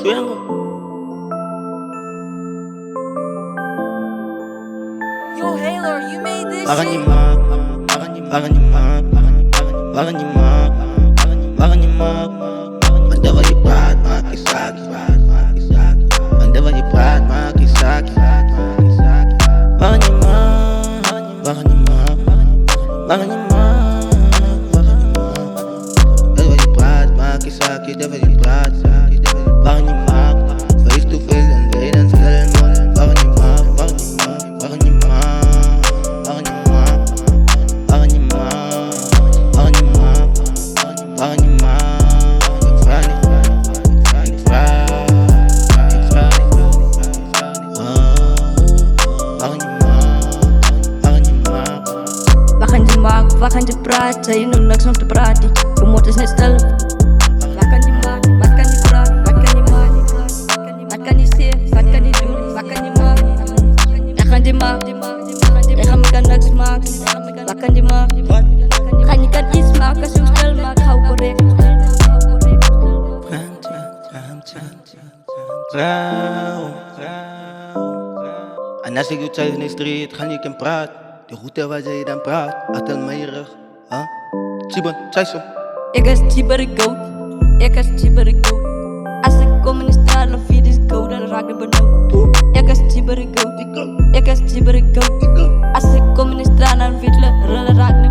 Square. Yo, Haylor, you made this Baka shit? ni Mark, baka ni Mark, baka ni Mark, baka ni Mark, baka ni Mark. Mandava di Brad, Makisaki, mandava di Brad, Makisaki. Baka ni Mark, baka ni Mark, baka ni Mark, baka ni Mark. Mandava di Brad, Makisaki, dava di Brad, baka ni Mark. Face to face and late and still not. Baka ni Mark, baka ni Mark, baka ni Mark, baka ni Mark, baka ni Mark, baka ni Mark, baka ni Mark. Wakan je praat, zei je nog niks om te praten. Je moet eens net stellen. Wat kan je maken, wat kan je praten, wat kan je maken? Wat kan je zeggen, wat kan je doen, wat kan je maken? Wat kan je maken? Je gaat me niks maken. Wat kan je maken? Kan je kan iets maken, zo stel maar hou correct. En als ik uit in de street, ga ik hem praten. De route waar jij dan praat, atel mij rug. Chibon, Chaiso. Ik is Chibarigo, ik is Chibarigo. Als ik kom in de straat of via de go, dan raak ik benauwd. Ik is Chibarigo, ik is Chibarigo. Als ik kom in de straat, dan raak ik